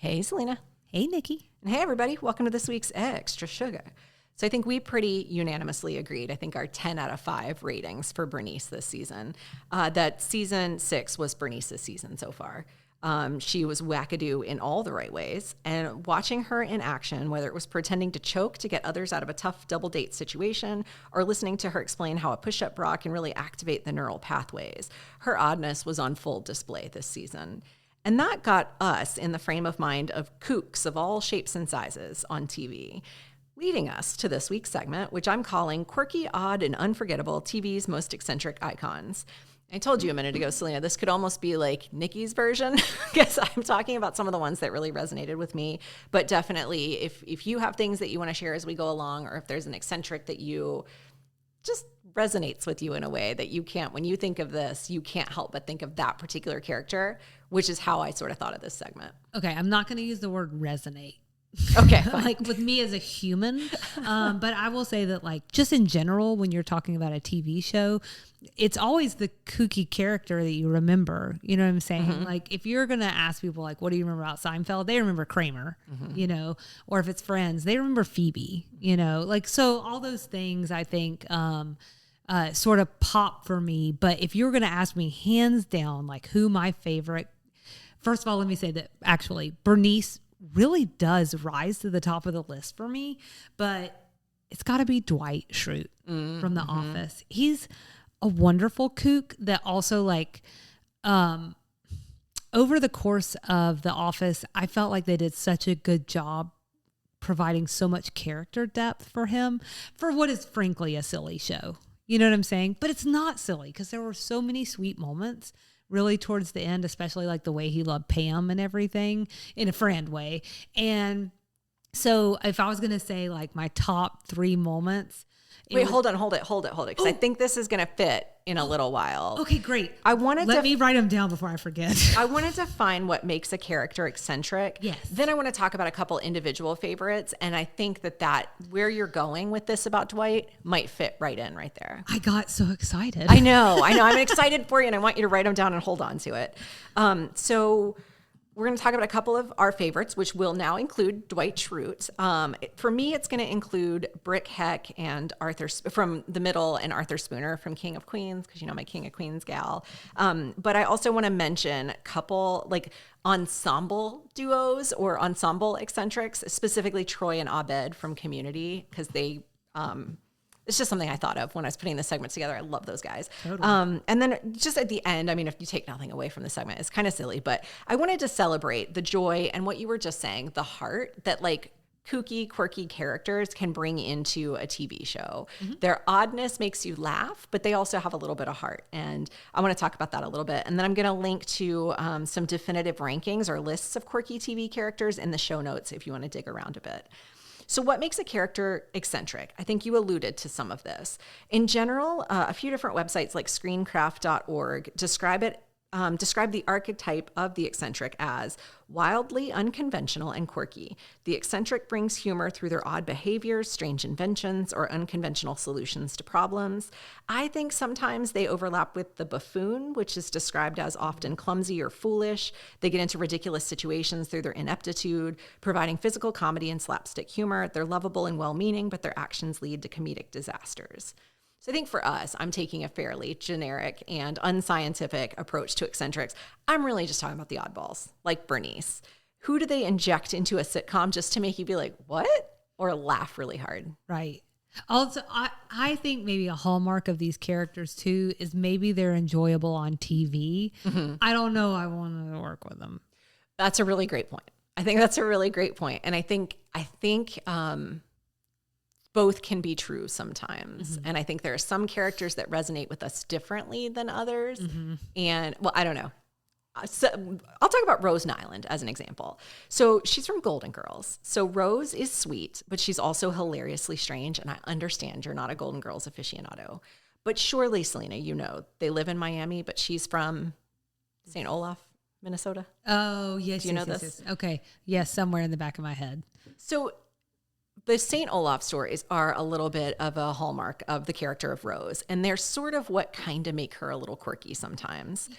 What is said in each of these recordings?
Hey, Selena. Hey, Nikki. And hey, everybody. Welcome to this week's Extra Sugar. So I think we pretty unanimously agreed, I think our 10 out of 5 ratings for Bernice this season, that season 6 was Bernice's season so far. She was wackadoo in all the right ways, and watching her in action, whether it was pretending to choke to get others out of a tough double date situation or listening to her explain how a push-up bra can really activate the neural pathways, her oddness was on full display this season. And that got us in the frame of mind of kooks of all shapes and sizes on TV, leading us to this week's segment, which I'm calling Quirky, Odd, and Unforgettable, TV's Most Eccentric Icons. I told you a minute ago, Selena, this could almost be like Nikki's version, because I'm talking about some of the ones that really resonated with me. But definitely, if you have things that you want to share as we go along, or if there's an eccentric that you just resonates with you in a way that you can't, when you think of this, you can't help but think of that particular character, which is how I sort of thought of this segment. Okay, I'm not going to use the word resonate. Okay, fine. Like with me as a human. But I will say that, like, just in general, when you're talking about a TV show, it's always the kooky character that you remember. You know what I'm saying? Mm-hmm. Like, if you're going to ask people, like, what do you remember about Seinfeld? They remember Kramer, you know, or if it's Friends, they remember Phoebe, you know, like, so all those things I think, sort of pop for me. But if you're going to ask me hands down, like, who my favorite, first of all, let me say that actually Bernice really does rise to the top of the list for me, but it's got to be Dwight Schrute from The Office. He's a wonderful kook that also, like, over the course of The Office, I felt like they did such a good job providing so much character depth for him for what is frankly a silly show. You know what I'm saying? But it's not silly because there were so many sweet moments really towards the end, especially like the way he loved Pam and everything in a friend way. And so if I was going to say like my top 3 moments. Wait, hold it. Because I think this is going to fit in a little while. Okay, great. Let me write them down before I forget. I wanted to find what makes a character eccentric. Yes. Then I want to talk about a couple individual favorites. And I think that where you're going with this about Dwight might fit right in right there. I got so excited. I know. I'm excited for you, and I want you to write them down and hold on to it. So we're going to talk about a couple of our favorites, which will now include Dwight Schrute. For me, it's going to include Brick Heck and Arthur from The Middle and Arthur Spooner from King of Queens, because you know my King of Queens gal. But I also want to mention a couple like ensemble duos or ensemble eccentrics, specifically Troy and Abed from Community, because they it's just something I thought of when I was putting this segment together. I love those guys. Totally. And then just at the end, I mean, if you take nothing away from the segment, it's kind of silly, but I wanted to celebrate the joy and what you were just saying, the heart that like kooky, quirky characters can bring into a TV show. Mm-hmm. Their oddness makes you laugh, but they also have a little bit of heart. And I want to talk about that a little bit. And then I'm going to link to some definitive rankings or lists of quirky TV characters in the show notes if you want to dig around a bit. So what makes a character eccentric? I think you alluded to some of this. In general, a few different websites like screencraft.org describe the archetype of the eccentric as wildly unconventional and quirky. The eccentric brings humor through their odd behaviors, strange inventions, or unconventional solutions to problems. I think sometimes they overlap with the buffoon, which is described as often clumsy or foolish. They get into ridiculous situations through their ineptitude, providing physical comedy and slapstick humor. They're lovable and well-meaning, but their actions lead to comedic disasters. So I think for us, I'm taking a fairly generic and unscientific approach to eccentrics. I'm really just talking about the oddballs, like Bernice. Who do they inject into a sitcom just to make you be like, what? Or laugh really hard? Right. Also, I think maybe a hallmark of these characters too is maybe they're enjoyable on TV. Mm-hmm. I don't know. I want to work with them. That's a really great point. I think that's a really great point. And I think both can be true sometimes. Mm-hmm. And I think there are some characters that resonate with us differently than others. Mm-hmm. And well, I don't know. So I'll talk about Rose Nyland as an example. So she's from Golden Girls. So Rose is sweet, but she's also hilariously strange. And I understand you're not a Golden Girls aficionado. But surely, Selena, you know, they live in Miami, but she's from St. Olaf, Minnesota. Oh, yes. Do you know this? Yes. Okay. Yes, somewhere in the back of my head. So the St. Olaf stories are a little bit of a hallmark of the character of Rose, and they're sort of what kind of make her a little quirky sometimes.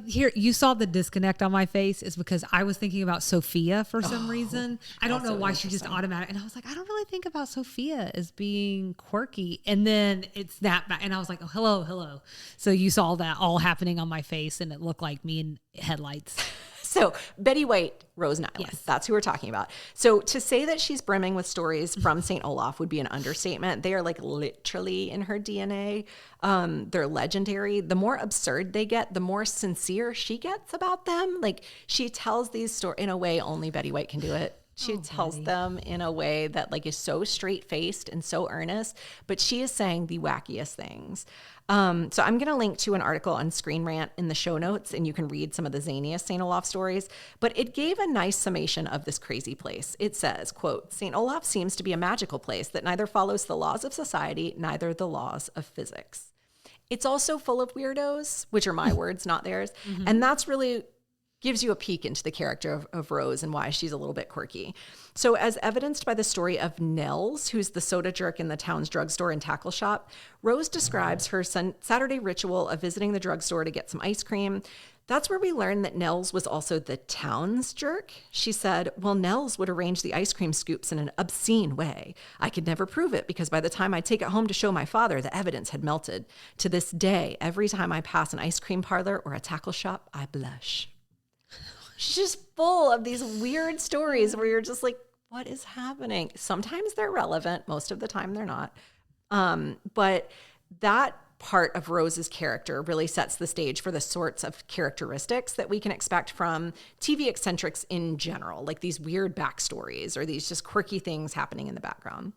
Here, you saw the disconnect on my face is because I was thinking about Sophia for some reason. I don't know why she just automatic. And I was like, I don't really think about Sophia as being quirky. And then it snapped back and I was like, oh, hello. So you saw that all happening on my face and it looked like me in headlights. So Betty White, Rose Nylund, Yes. That's who we're talking about. So to say that she's brimming with stories from St. Olaf would be an understatement. They are like literally in her DNA. They're legendary. The more absurd they get, the more sincere she gets about them. Like she tells these stories in a way only Betty White can do it. She tells them in a way that like is so straight-faced and so earnest, but she is saying the wackiest things. So I'm going to link to an article on Screen Rant in the show notes, and you can read some of the zaniest St. Olaf stories. But it gave a nice summation of this crazy place. It says, quote, St. Olaf seems to be a magical place that neither follows the laws of society, neither the laws of physics. It's also full of weirdos, which are my words, not theirs. And that's really gives you a peek into the character of Rose and why she's a little bit quirky. So as evidenced by the story of Nels, who's the soda jerk in the town's drugstore and tackle shop, Rose describes her Saturday ritual of visiting the drugstore to get some ice cream. That's where we learn that Nels was also the town's jerk. She said, well, Nels would arrange the ice cream scoops in an obscene way. I could never prove it because by the time I take it home to show my father, the evidence had melted. To this day, every time I pass an ice cream parlor or a tackle shop, I blush. She's just full of these weird stories where you're just like, what is happening? Sometimes they're relevant. Most of the time they're not. But that part of Rose's character really sets the stage for the sorts of characteristics that we can expect from TV eccentrics in general, like these weird backstories or these just quirky things happening in the background.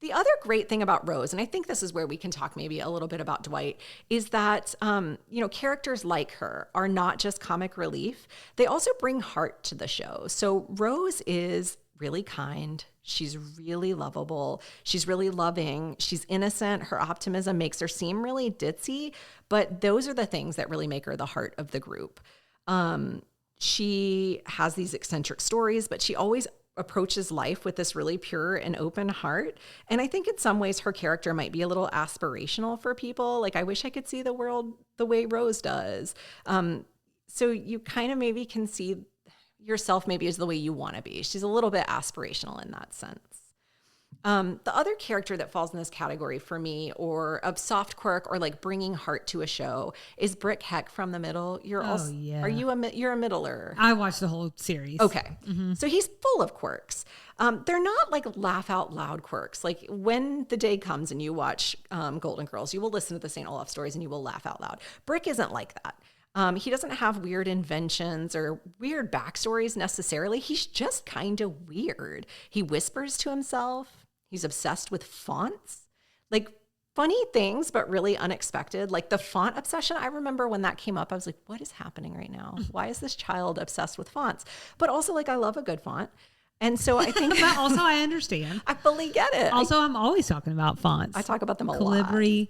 The other great thing about Rose, and I think this is where we can talk maybe a little bit about Dwight, is that, characters like her are not just comic relief. They also bring heart to the show. So Rose is really kind. She's really lovable. She's really loving. She's innocent. Her optimism makes her seem really ditzy, but those are the things that really make her the heart of the group. She has these eccentric stories, but she always approaches life with this really pure and open heart. And I think in some ways her character might be a little aspirational for people. Like, I wish I could see the world the way Rose does. So you kind of maybe can see yourself maybe as the way you want to be. She's a little bit aspirational in that sense. The other character that falls in this category for me, or of soft quirk or like bringing heart to a show, is Brick Heck from The Middle. You're are you you're a middler? I watched the whole series. Okay. So he's full of quirks. They're not like laugh out loud quirks. Like when the day comes and you watch Golden Girls, you will listen to the St. Olaf stories and you will laugh out loud. Brick isn't like that. He doesn't have weird inventions or weird backstories necessarily. He's just kind of weird. He whispers to himself. He's obsessed with fonts, like funny things, but really unexpected. Like the font obsession. I remember when that came up, I was like, what is happening right now? Why is this child obsessed with fonts? But also like, I love a good font. And so I think but also I understand. I fully get it. Also, I'm always talking about fonts. I talk about them a Calibri.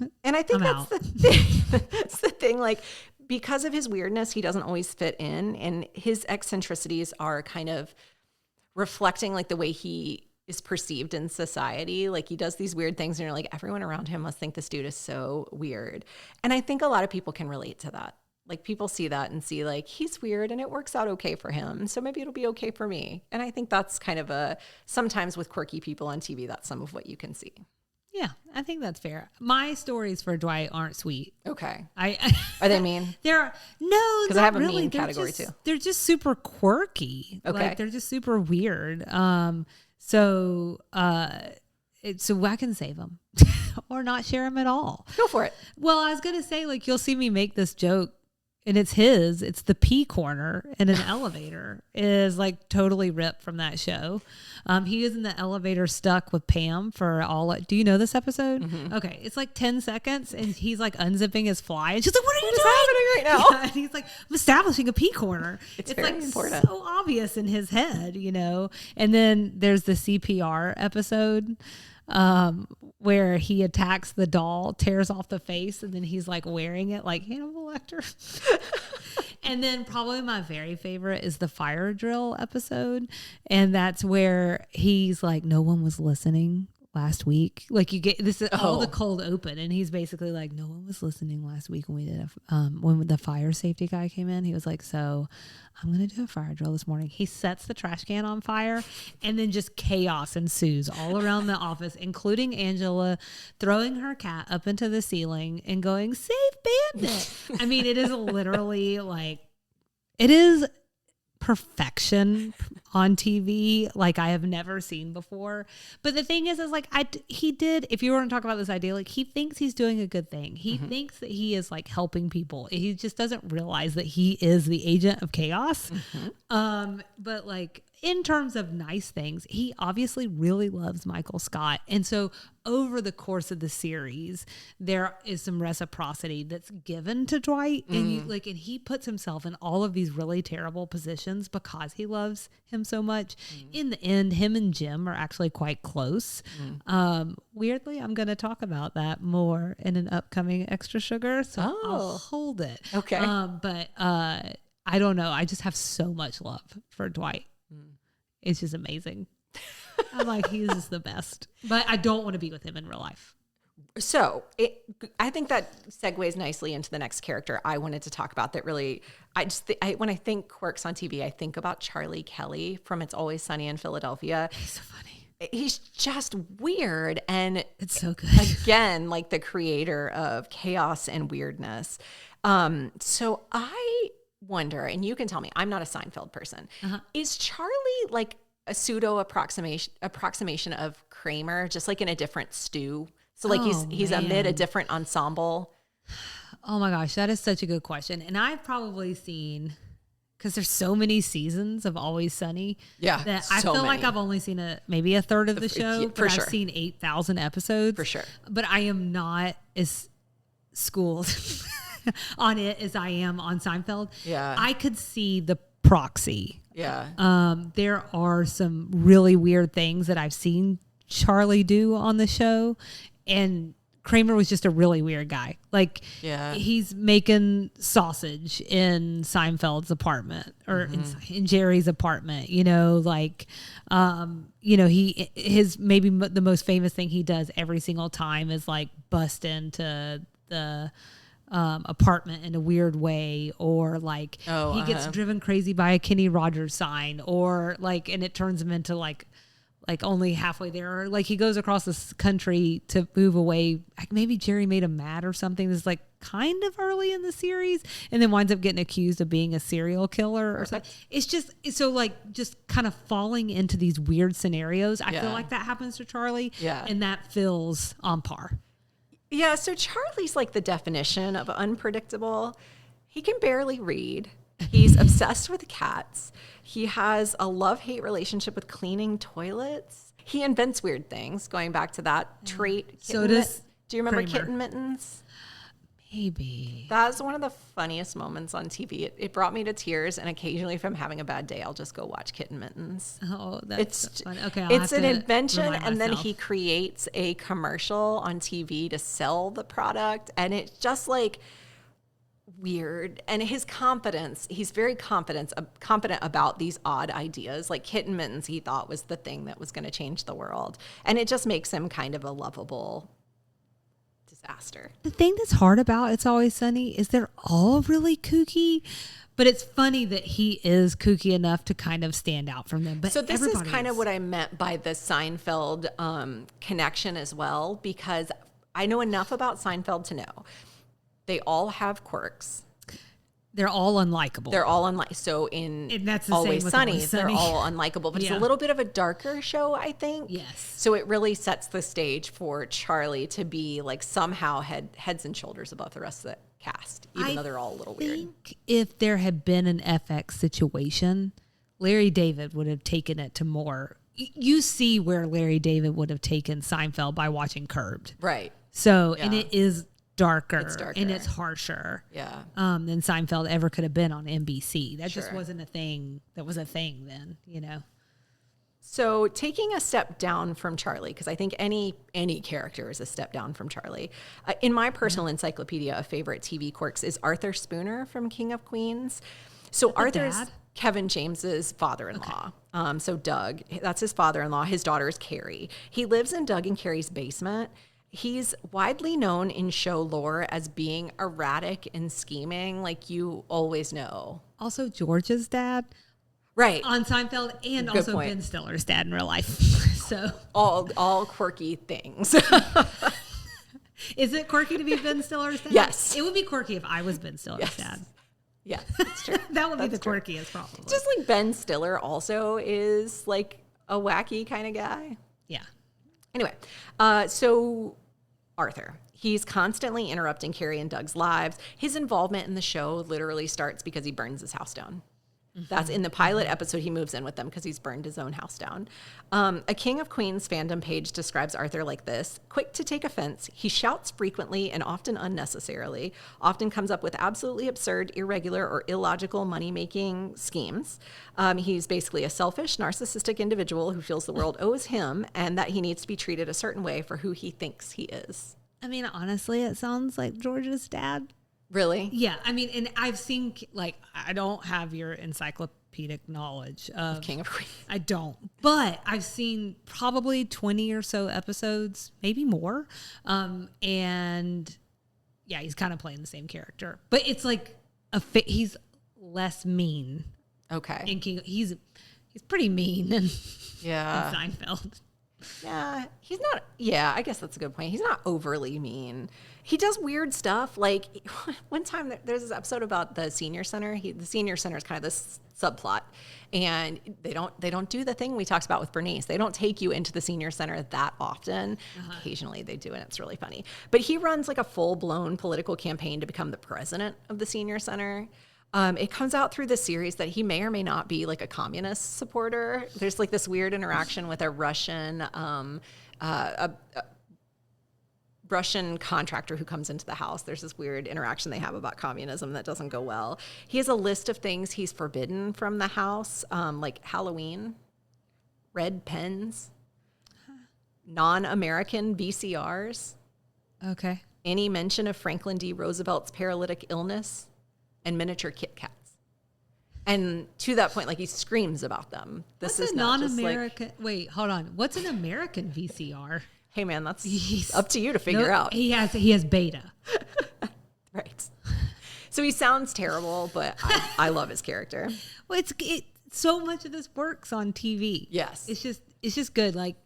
lot. And I think that's the thing. That's the thing. Like, because of his weirdness, he doesn't always fit in. And his eccentricities are kind of reflecting like the way he is perceived in society. Like he does these weird things and you're like, everyone around him must think this dude is so weird. And I think a lot of people can relate to that. Like people see that and see like, he's weird and it works out okay for him. So maybe it'll be okay for me. And I think that's kind of sometimes with quirky people on TV, that's some of what you can see. Yeah, I think that's fair. My stories for Dwight aren't sweet. Okay. Are they mean? No, because I have a really. mean category too. They're just super quirky. Okay. Like they're just super weird. So I can save them or not share them at all. Go for it. Well, I was going to say, like, you'll see me make this joke and it's the pee corner in an elevator is like totally ripped from that show. He is in the elevator stuck with Pam do you know this episode? Mm-hmm. Okay. It's like 10 seconds and he's like unzipping his fly and she's like, what are you doing? Happening right now? Yeah, and he's like, I'm establishing a pee corner. It's like important. So obvious in his head, and then there's the CPR episode, where he attacks the doll, tears off the face, and then he's like wearing it like Hannibal Lecter. And then probably my very favorite is the fire drill episode. And that's where he's like, no one was listening last week. Like you get this is all the cold open, and he's basically like, no one was listening last week when we did when the fire safety guy came in. He was like, so I'm gonna do a fire drill this morning. He sets the trash can on fire, and then just chaos ensues all around the office, including Angela throwing her cat up into the ceiling and going, save Bandit. I mean, it is literally like, it is perfection on TV like I have never seen before. But the thing is like he did, if you were to talk about this idea, like he thinks he's doing a good thing. He thinks that he is like helping people. He just doesn't realize that he is the agent of chaos. But like in terms of nice things, he obviously really loves Michael Scott. And so over the course of the series, there is some reciprocity that's given to Dwight. And and he puts himself in all of these really terrible positions because he loves him so much. In the end, him and Jim are actually quite close. Weirdly, I'm going to talk about that more in an upcoming Extra Sugar. So I'll hold it. Okay. But I don't know. I just have so much love for Dwight. It's just amazing. I'm like, he's just the best. But I don't want to be with him in real life. So I think that segues nicely into the next character I wanted to talk about that really, when I think quirks on TV, I think about Charlie Kelly from It's Always Sunny in Philadelphia. He's so funny. He's just weird. And it's so good. Again, like the creator of chaos and weirdness. So I wonder, and you can tell me, I'm not a Seinfeld person. Is Charlie like a pseudo approximation of Kramer, just like in a different stew? So like he's amid a different ensemble. Oh my gosh, that is such a good question. And I've probably seen, because there's so many seasons of Always Sunny. Yeah, that I feel like I've only seen maybe a third of the show. But I've seen 8,000 episodes for sure. But I am not as schooled on it as I am on Seinfeld. Yeah, I could see the proxy. Yeah, there are some really weird things that I've seen Charlie do on the show, and Kramer was just a really weird guy. Like, he's making sausage in Seinfeld's apartment or in Jerry's apartment, like, his maybe the most famous thing he does every single time is like bust into the apartment in a weird way, or like he gets driven crazy by a Kenny Rogers sign, or like, and it turns him into like only halfway there, or like he goes across this country to move away. Like maybe Jerry made him mad or something. This is like kind of early in the series, and then winds up getting accused of being a serial killer or something. It's just so like just kind of falling into these weird scenarios. I feel like that happens to Charlie, and that feels on par. Yeah, so Charlie's like the definition of unpredictable. He can barely read. He's obsessed with cats. He has a love-hate relationship with cleaning toilets. He invents weird things, going back to that trait. So does do you remember Kramer. Kitten Mittens? Maybe. That's one of the funniest moments on TV. It brought me to tears, and occasionally if I'm having a bad day, I'll just go watch Kitten Mittens. Oh, that's fun. Okay, it's an invention, and then he creates a commercial on TV to sell the product, and it's just like weird. And his confidence, he's very confident about these odd ideas. Like Kitten Mittens, he thought was the thing that was going to change the world, and it just makes him kind of a lovable disaster. The thing that's hard about It's Always Sunny is they're all really kooky, but it's funny that he is kooky enough to kind of stand out from them. But so this is kind of what I meant by the Seinfeld connection as well, because I know enough about Seinfeld to know they all have quirks. They're all unlikable. So in that's Always Sunny, they're all unlikable. But it's a little bit of a darker show, I think. Yes. So it really sets the stage for Charlie to be like somehow heads and shoulders above the rest of the cast, even though they're all a little weird. I think if there had been an FX situation, Larry David would have taken it to more. You see where Larry David would have taken Seinfeld by watching Curbed. Right. So, and it is darker and it's harsher than Seinfeld ever could have been on NBC. That just wasn't a thing. That was a thing then, So taking a step down from Charlie, because I think any character is a step down from Charlie. In my personal encyclopedia of favorite TV quirks is Arthur Spooner from King of Queens. So Arthur's dad? Kevin James's father-in-law. So Doug, that's his father-in-law. His daughter is Carrie. He lives in Doug and Carrie's basement. He's widely known in show lore as being erratic and scheming, like you always know. Also, George's dad. Right. On Seinfeld, and Good also point. Ben Stiller's dad in real life. So, All quirky things. is it quirky to be Ben Stiller's dad? Yes. It would be quirky if I was Ben Stiller's Yes. dad. Yes, that's true. That would be the That's true. quirkiest, probably. Just like Ben Stiller also is like a wacky kind of guy. Yeah. Anyway, so Arthur, he's constantly interrupting Carrie and Doug's lives. His involvement in the show literally starts because he burns his house down. That's in the pilot episode. He moves in with them because he's burned his own house down. A King of Queens fandom page describes Arthur like this: quick to take offense. He shouts frequently and often unnecessarily, often comes up with absolutely absurd, irregular, or illogical money-making schemes. He's basically a selfish, narcissistic individual who feels the world owes him and that he needs to be treated a certain way for who he thinks he is. I mean, honestly, it sounds like George's dad. Really? Yeah. I mean, and I've seen, like, I don't have your encyclopedic knowledge of King of Queens. I don't. But I've seen probably 20 or so episodes, maybe more. And yeah, he's kind of playing the same character. But it's like he's less mean. Okay. In King, he's pretty mean in Seinfeld. Yeah, he's not. Yeah, I guess that's a good point. He's not overly mean. He does weird stuff. Like one time, there's this episode about the senior center. The senior center is kind of this subplot, and they don't do the thing we talked about with Bernice. They don't take you into the senior center that often. Occasionally they do, and it's really funny. But he runs like a full blown political campaign to become the president of the senior center. It comes out through the series that he may or may not be like a communist supporter. There's like this weird interaction with a Russian Russian contractor who comes into the house. There's this weird interaction they have about communism that doesn't go well. He has a list of things he's forbidden from the house, like Halloween, red pens, non-American VCRs, Okay. any mention of Franklin D. Roosevelt's paralytic illness, and miniature Kit Kats. And to that point, like he screams about them. This What's is a not just non-American? like, Wait, hold on. What's an American VCR? hey man, that's up to you to figure out. He has beta. Right. So he sounds terrible, but I love his character. Well, so much of this works on TV. Yes. It's just good. Like,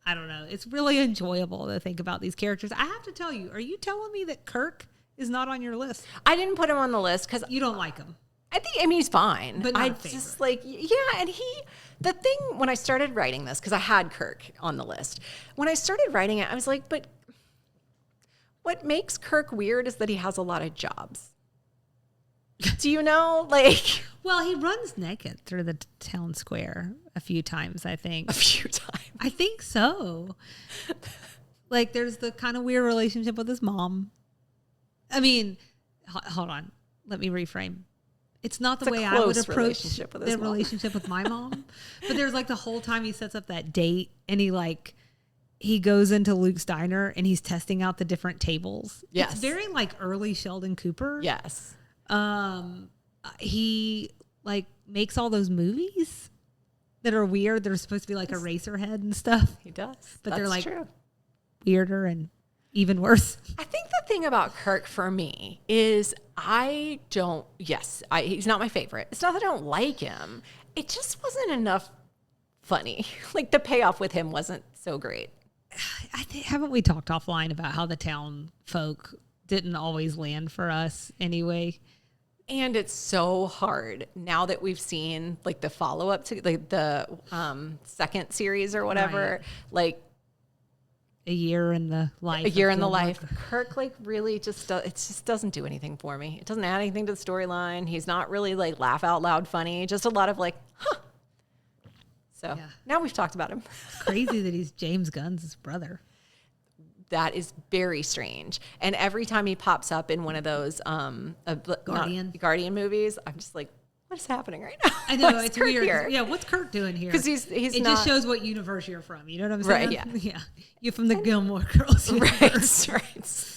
I don't know. It's really enjoyable to think about these characters. I have to tell you, are you telling me that Kirk is not on your list? I didn't put him on the list because You don't like him. I mean, he's fine. But not I a favorite. just like, yeah. And the thing when I started writing this, because I had Kirk on the list, when I started writing it, I was like, but what makes Kirk weird is that he has a lot of jobs. Do you know? Like, Well, he runs naked through the town square a few times, I think. a few times. I think so. Like, there's the kind of weird relationship with his mom. I mean, hold on. Let me reframe. It's not the way I would close approach relationship with his the mom. relationship with my mom. But there's like the whole time he sets up that date and he goes into Luke's diner and he's testing out the different tables. Yes. It's very like early Sheldon Cooper. Yes. He like makes all those movies that are weird. They're supposed to be like Eraserhead and stuff. He does. But That's they're like true. weirder and even worse. I think the thing about Kirk for me is he's not my favorite. It's not that I don't like him. It just wasn't enough funny. Like the payoff with him wasn't so great. Haven't we talked offline about how the town folk didn't always land for us anyway? And it's so hard now that we've seen like the follow-up to like the second series or whatever, Right. like A year in the life. a year of in the Gilmore. life. Kirk like really it just doesn't do anything for me. It doesn't add anything to the storyline. He's not really like laugh out loud funny. Just a lot of like, huh. So Yeah. now we've talked about him. It's crazy that he's James Gunn's brother. That is very strange. And every time he pops up in one of those Guardian. Guardian movies, I'm just like, what is happening right now? I know, What's it's Kirk weird. here? Yeah, what's Kirk doing here? Because he's it not, just shows what universe you're from. You know what I'm saying? Right, yeah. Yeah. You're from the Gilmore Girls universe. Right.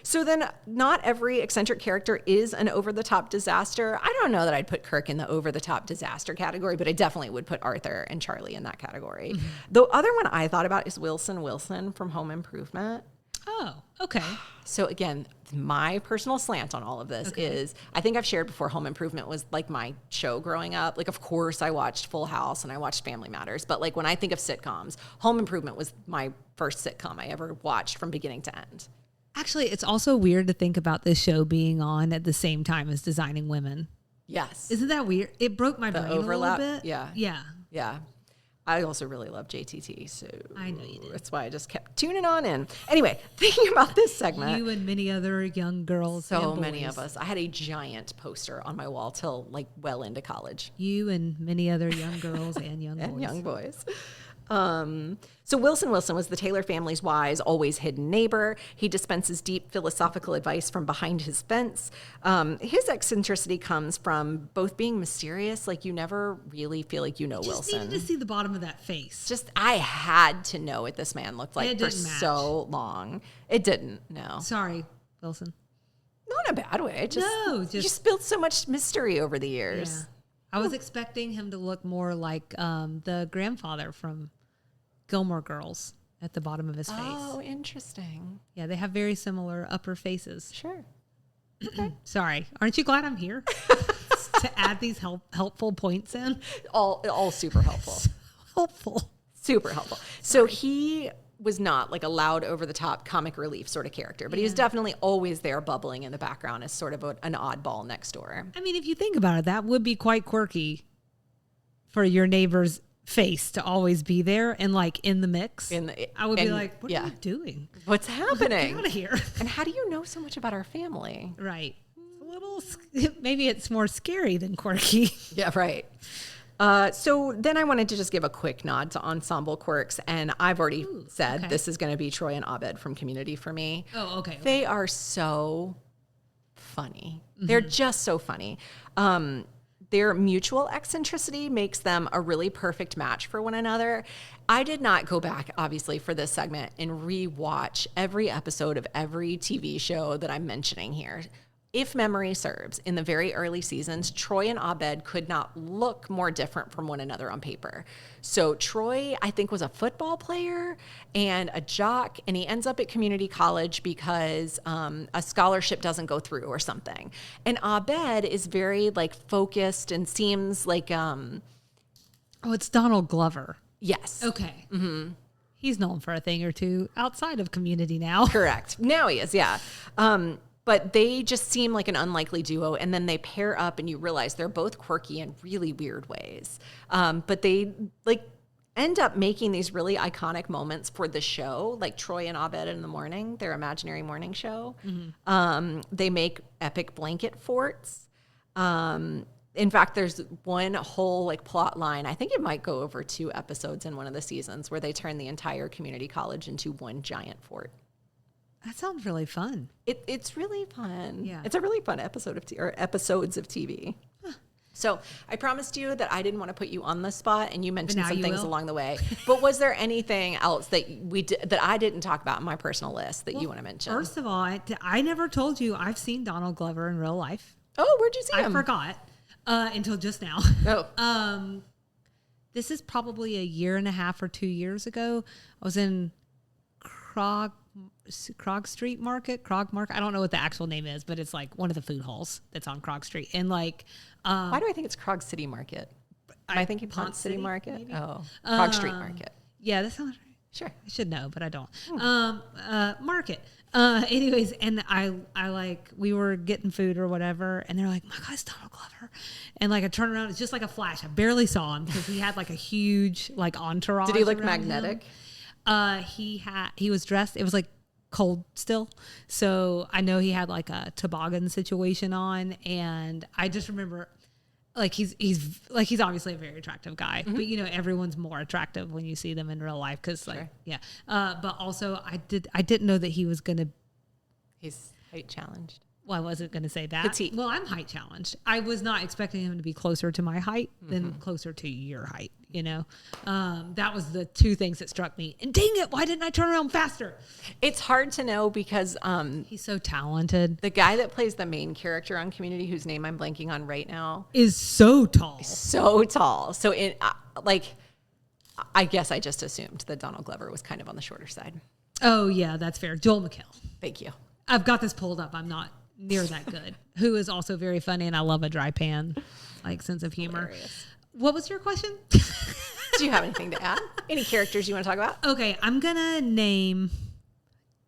So then not every eccentric character is an over-the-top disaster. I don't know that I'd put Kirk in the over-the-top disaster category, but I definitely would put Arthur and Charlie in that category. Mm-hmm. The other one I thought about is Wilson from Home Improvement. Oh, okay. So again, my personal slant on all of this is, I think I've shared before, Home Improvement was like my show growing up. Like, of course, I watched Full House and I watched Family Matters. But like when I think of sitcoms, Home Improvement was my first sitcom I ever watched from beginning to end. Actually, it's also weird to think about this show being on at the same time as Designing Women. Yes. Isn't that weird? It broke my brain overlap, a little bit. Yeah. Yeah. Yeah. I also really love JTT, so I know you did. That's why I just kept tuning on in. Anyway, thinking about this segment. You and many other young girls. So many of us. I had a giant poster on my wall till like well into college. You and many other young girls and young boys. And young boys. So Wilson was the Taylor family's wise, always hidden neighbor. He dispenses deep philosophical advice from behind his fence. His eccentricity comes from both being mysterious, like you never really feel like you know Just Wilson. needed to see the bottom of that face. Just I had to know what this man looked like for so long. It didn't. No. Sorry, Wilson. Not in a bad way. Just you just built so much mystery over the years. Yeah. I was expecting him to look more like the grandfather from Gilmore Girls at the bottom of his face. Oh, interesting. Yeah, they have very similar upper faces. Sure. Okay. Sorry. Aren't you glad I'm here to add these helpful points in? All super helpful. So helpful. Super helpful. So he was not like a loud, over-the-top comic relief sort of character, but he was definitely always there bubbling in the background as sort of an oddball next door. I mean, if you think about it, that would be quite quirky for your neighbor's face to always be there and like in the mix. I would be like, what are you doing? What's happening? Get out of here. And how do you know so much about our family? Right. It's a little, maybe it's more scary than quirky. Yeah, right. So then I wanted to just give a quick nod to ensemble quirks. And I've already said this is going to be Troy and Abed from Community for me. Oh, okay. They are so funny. They're just so funny. Their mutual eccentricity makes them a really perfect match for one another. I did not go back, obviously, for this segment and rewatch every episode of every TV show that I'm mentioning here. If memory serves, in the very early seasons, Troy and Abed could not look more different from one another on paper. So Troy, I think, was a football player and a jock, and he ends up at community college because a scholarship doesn't go through or something. And Abed is very like focused and seems like oh, it's Donald Glover. Yes. Okay. Mm-hmm. He's known for a thing or two outside of Community now. Correct. Now he is, yeah. But they just seem like an unlikely duo, and then they pair up, and you realize they're both quirky in really weird ways. But they like end up making these really iconic moments for the show, like Troy and Abed in the morning, their imaginary morning show. Mm-hmm. They make epic blanket forts. In fact, there's one whole like plot line. I think it might go over 2 episodes in one of the seasons where they turn the entire community college into one giant fort. That sounds really fun. It's really fun. Yeah. It's a really fun episode of episodes of TV. Huh. So I promised you that I didn't want to put you on the spot, and you mentioned some things along the way. But was there anything else that that I didn't talk about in my personal list that you want to mention? First of all, I never told you I've seen Donald Glover in real life. Oh, where'd you see him? I forgot until just now. Oh. This is probably 1.5 or 2 years ago. I was in Krog Street Market. I don't know what the actual name is, but it's like one of the food halls that's on Krog Street. And like, why do I think it's Krog City Market? Am I thinking Pont City Market? Maybe? Oh, Krog Street Market. Yeah, that sounds right. Sure. I should know, but I don't. Market. Anyways, and I like, we were getting food or whatever, and they're like, my guy's Donald Glover. And like, I turn around, it's just like a flash. I barely saw him because he had like a huge like entourage. Did he look around magnetic? Him. He was dressed, it was like cold still, so I know he had like a toboggan situation on, and I just remember like he's obviously a very attractive guy, but you know, everyone's more attractive when you see them in real life because like but also I didn't know that he was gonna he's height challenged. Well, I wasn't going to say that. Petite. Well, I'm height challenged. I was not expecting him to be closer to my height than closer to your height, you know? That was the two things that struck me. And dang it, why didn't I turn around faster? It's hard to know because he's so talented. the guy that plays the main character on Community, whose name I'm blanking on right now, Is so tall. so tall. So I guess I just assumed that Donald Glover was kind of on the shorter side. Oh, yeah, that's fair. Joel McHale. Thank you. I've got this pulled up. I'm not near that good. Who is also very funny, and I love a dry pan, like, sense of humor. Hilarious. What was your question? Do you have anything to add? Any characters you want to talk about? Okay, I'm going to name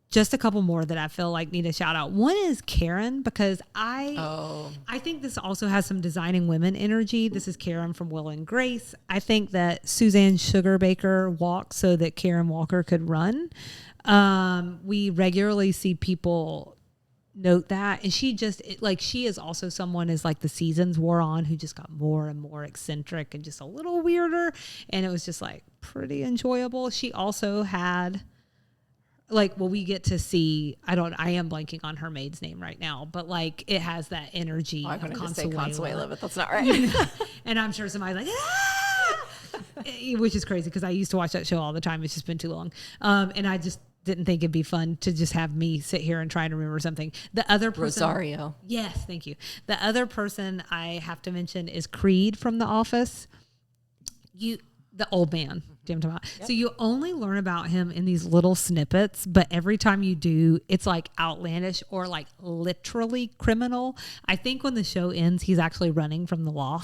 just a couple more that I feel like need a shout out. One is Karen, because I think this also has some designing women energy. This is Karen from Will and Grace. I think that Suzanne Sugarbaker walked so that Karen Walker could run. We regularly see people note that, and she is also someone, as like the seasons wore on, who just got more and more eccentric and just a little weirder, and it was just like pretty enjoyable. She also had we get to see, I am blanking on her maid's name right now, but like it has that energy of Consuela, but that's not right. And I'm sure somebody's like, which is crazy because I used to watch that show all the time. It's just been too long. And I just didn't think it'd be fun to just have me sit here and try to remember something. The other person, Rosario. Yes, thank you. The other person I have to mention is Creed from The Office. The old man. Yep. So you only learn about him in these little snippets, but every time you do, it's like outlandish or like literally criminal. I think when the show ends, he's actually running from the law.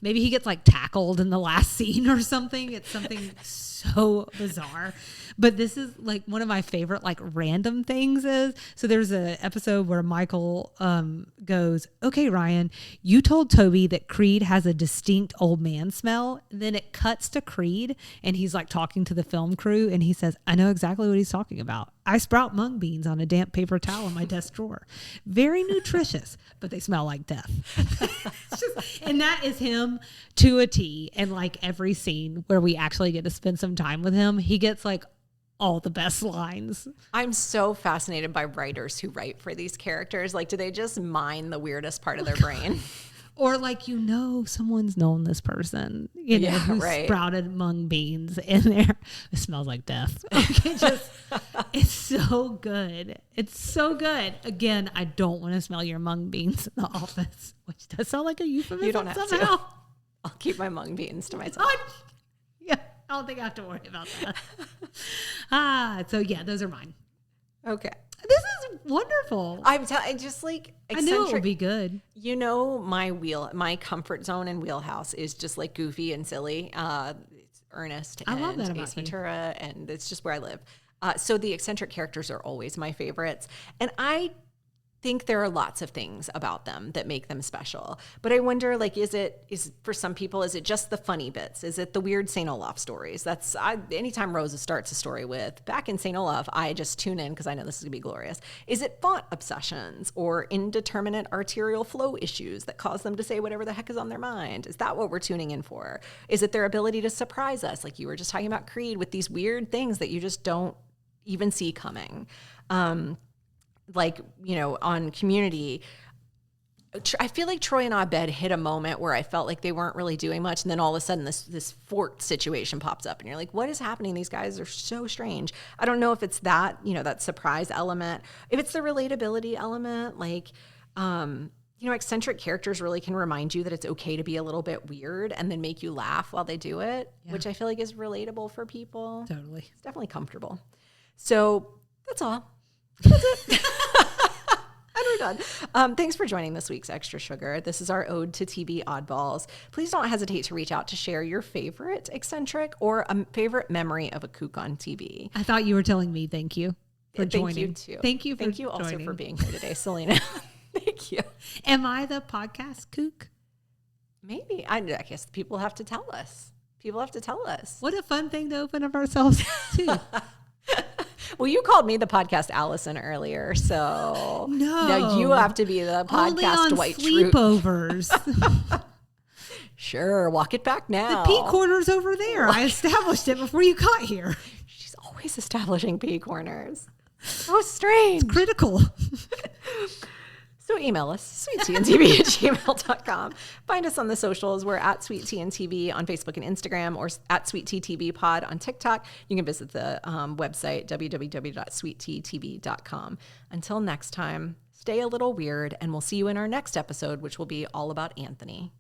Maybe he gets like tackled in the last scene or something. It's something so bizarre. But this is like one of my favorite like random things is, so there's an episode where Michael goes, okay, Ryan, you told Toby that Creed has a distinct old man smell. And then it cuts to Creed and he's like talking to the film crew and he says, I know exactly what he's talking about. I sprout mung beans on a damp paper towel in my desk drawer. Very nutritious, but they smell like death. And that is him to a T. And like every scene where we actually get to spend some time with him, he gets like all the best lines. I'm so fascinated by writers who write for these characters. Like, do they just mine the weirdest part of their brain? Or like, someone's known this person, who sprouted mung beans in there. It smells like death. It's so good. It's so good. Again, I don't want to smell your mung beans in the office, which does sound like a euphemism. You don't have somehow. to. I'll keep my mung beans to myself. Yeah, I don't think I have to worry about that. So yeah, those are mine. Okay. This is wonderful. I just like Eccentric. I knew it would be good. My comfort zone and wheelhouse is just like goofy and silly. It's Ernest and love that about Ace Ventura, and it's just where I live. So the eccentric characters are always my favorites, and I think there are lots of things about them that make them special. But I wonder, like, is for some people, is it just the funny bits? Is it the weird St. Olaf stories? Anytime Rosa starts a story with, back in St. Olaf, I just tune in because I know this is going to be glorious. Is it font obsessions or indeterminate arterial flow issues that cause them to say whatever the heck is on their mind? Is that what we're tuning in for? Is it their ability to surprise us? Like you were just talking about Creed with these weird things that you just don't even see coming. On Community, I feel like Troy and Abed hit a moment where I felt like they weren't really doing much. And then all of a sudden this fort situation pops up and you're like, what is happening? These guys are so strange. I don't know if it's that, that surprise element, if it's the relatability element, like, eccentric characters really can remind you that it's okay to be a little bit weird and then make you laugh while they do it, which I feel like is relatable for people. Totally. It's definitely comfortable. So that's all. That's it. And we're done. Thanks for joining this week's Extra Sugar. This is our ode to TV oddballs. Please don't hesitate to reach out to share your favorite eccentric or a favorite memory of a kook on TV. I thought you were telling me thank you for joining. Thank you, too. Thank you for Thank you also for being here today, Selena. Thank you. Am I the podcast kook? Maybe. I guess people have to tell us. What a fun thing to open up ourselves to. Well, you called me the podcast Allison earlier, so no, now you have to be the podcast only on Dwight sleepovers. Sure, walk it back now. The pee corner's over there. I established it before you got here. She's always establishing pee corners. So strange. It's critical. So email us, sweettntv@gmail.com. Find us on the socials. We're at sweettntv on Facebook and Instagram, or at sweetttbpod on TikTok. You can visit the website, www.sweettv.com. Until next time, stay a little weird, and we'll see you in our next episode, which will be all about Anthony.